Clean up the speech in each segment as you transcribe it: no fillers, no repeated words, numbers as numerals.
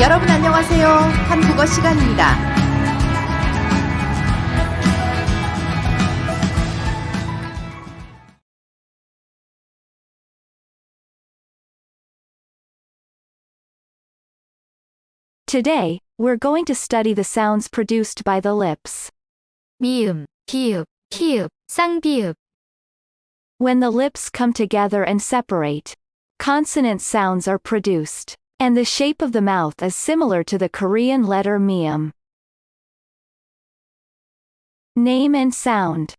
여러분 안녕하세요. 한국어 시간입니다. Today, we're going to study the sounds produced by the lips. 미음, 비읍, 히읗, 쌍비읍. When the lips come together and separate, consonant sounds are produced, and the shape of the mouth is similar to the Korean letter mium. Name and sound.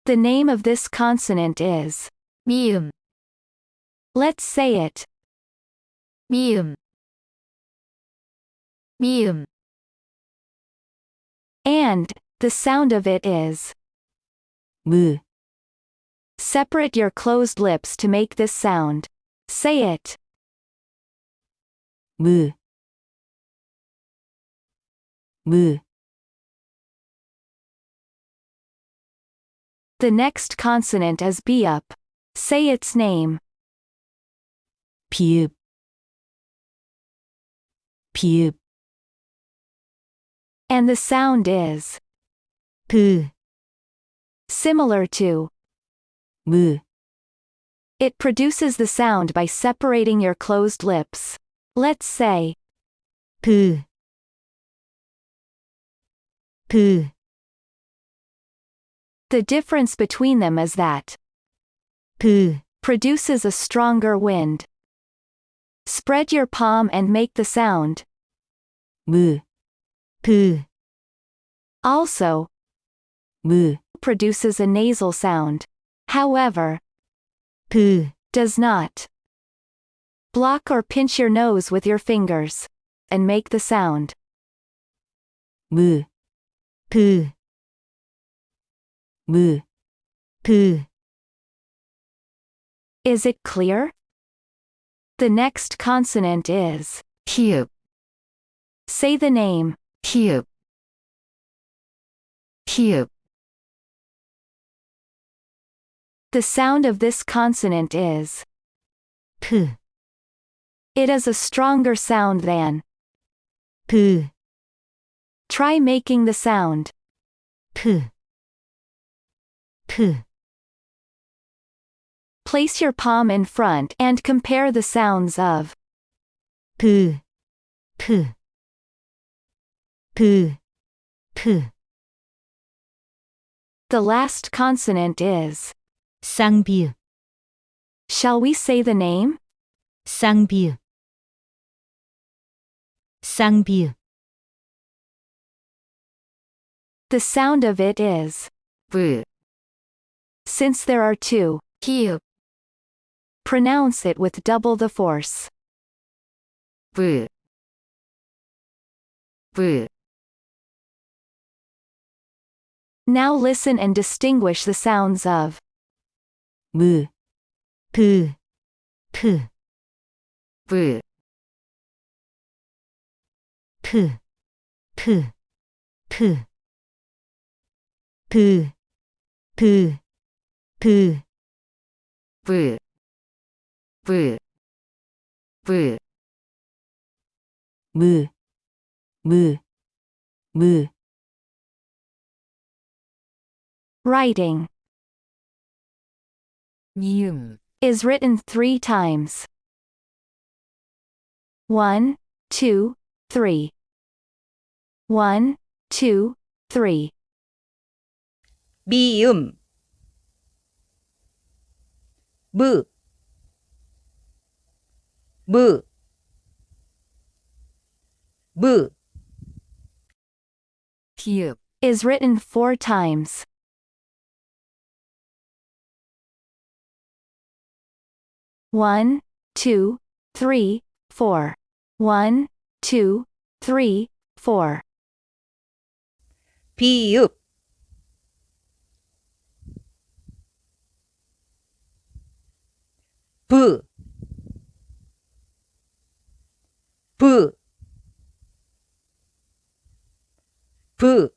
The name of this consonant is 미음, Let's say it. 미음, 미음. And the sound of it is 무, Separate your closed lips to make this sound. Say it. 무, 무. The next consonant is biup. Say its name. 비읍, 비읍. And the sound is 브, similar to. 무. It produces the sound by separating your closed lips. Let's say 브, 브. the difference between them is that 브, produces a stronger wind. Spread your palm and make the sound. 무, 브, Also, 무. produces a nasal sound. However, 브, does not. Block or pinch your nose with your fingers and make the sound. 무, 브, 무, 브. Is it clear? The next consonant is 히읗, Say the name. 히읗, 히읗. The sound of this consonant is 프, It is a stronger sound than. 브, Try making the sound. 프, 프. Place your palm in front and compare the sounds of 브, 프, 브, 프. the last consonant is. 쌍비읍, Shall we say the name? 쌍비읍, 쌍비읍. The sound of it is. 브, Since there are two, 히읗, pronounce it with double the force. 브, 브. Now listen and distinguish the sounds of 무, 브, 프, 브, 프, 프, 프. 브, 브, 브. 브, 브, 브. 무, 무, 무. writing. 미음, Is written 3 times. 1, 2, 3. 1, 2, 3. 미음 무, 무, 무. 비읍, Is written 4 times. 1, 2, 3, 4. 1, 2, 3, 4. 비읍 부, 부, 부.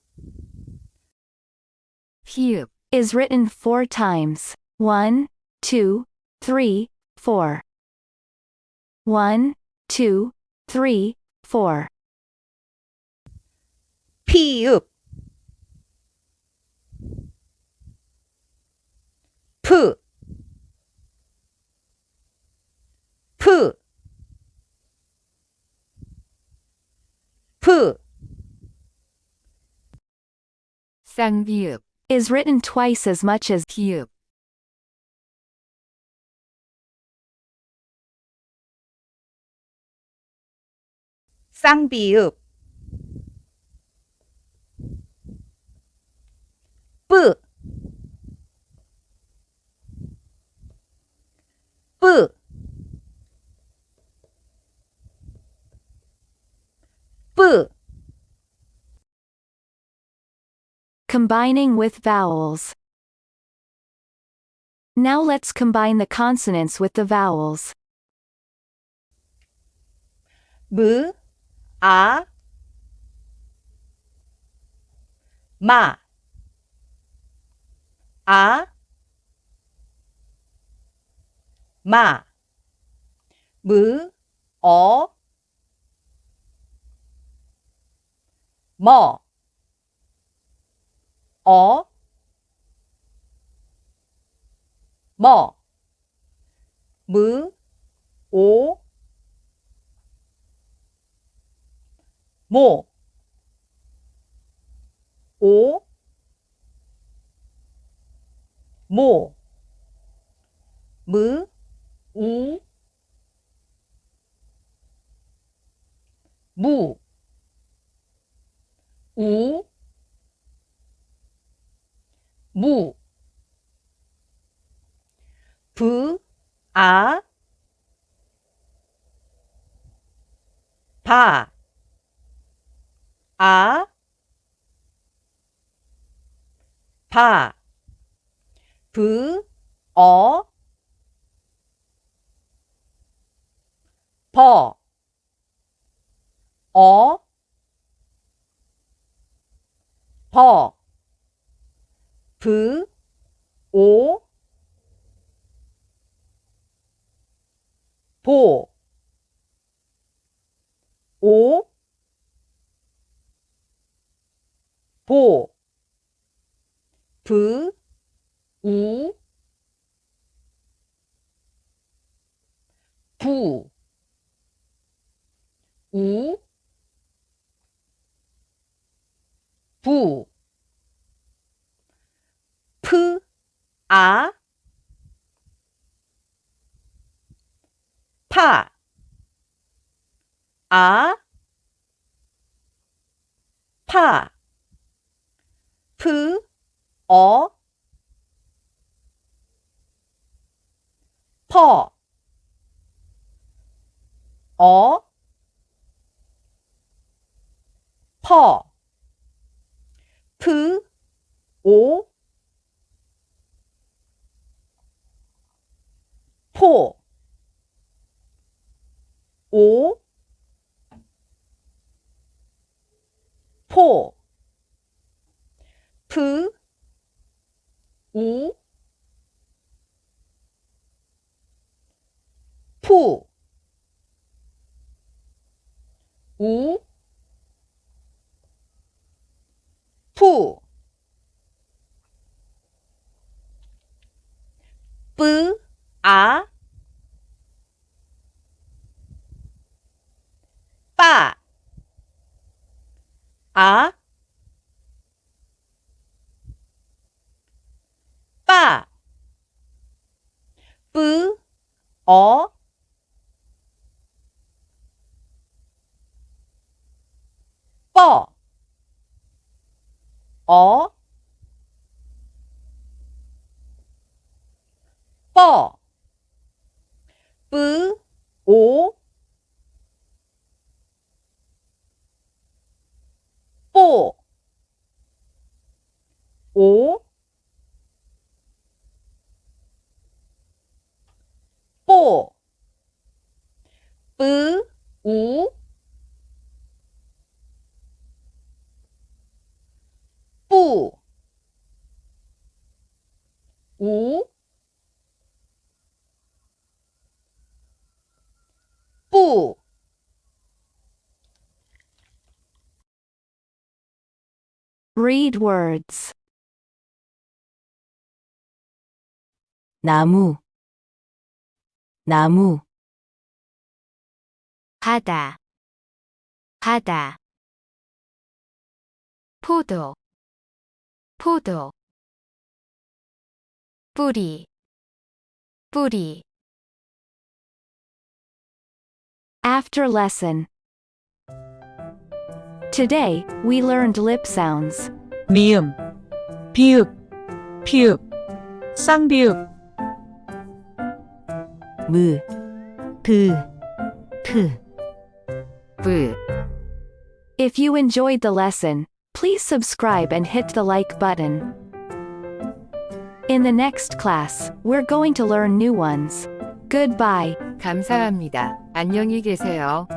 히읗, Is written 4 times. 1, 2, 3, 4. 1, 2, 3, 4. 피읍 프 프 프 쌍비읍, Is written twice as much as 피읍, 쌍비읍 뿌 뿌 뿌 combining with vowels. Now let's combine the consonants with the vowels. 무, 아, 마, 아, 마, 무, 어, 뭐, 어, 뭐, 무, 오, 모, 오, 모, 무, 우, 무, 우, 무, 부, 아, 바, 아, 바, 부, 어, 버, 어, 버, 부, 오, 보, 오, 보, 부, 우, 부, 우, 부, 프, 아, 파, 아, 파, 프, 어, 퍼, 어, 퍼, 프, 오, 포, 오, 포, 프, 우, 푸, 우, 푸, 뿌, 아, 빠, 아, 빠, 뿌, 어, 뻐, 어, 뻐, 뿌, 오, 뽀, 오, 뽀, 뿌, 우, 뿌, 우, 뿌, Read words. 나무, 나무, 바다, 바다. 포도, 포도. 뿌리, 뿌리. After lesson. Today, we learned lip sounds. 미음, 비읍, 피읍, 쌍비읍, 무, 드, 트. 브. If you enjoyed the lesson, please subscribe and hit the like button. In the next class, we're going to learn new ones. Goodbye. 감사합니다. 안녕히 계세요.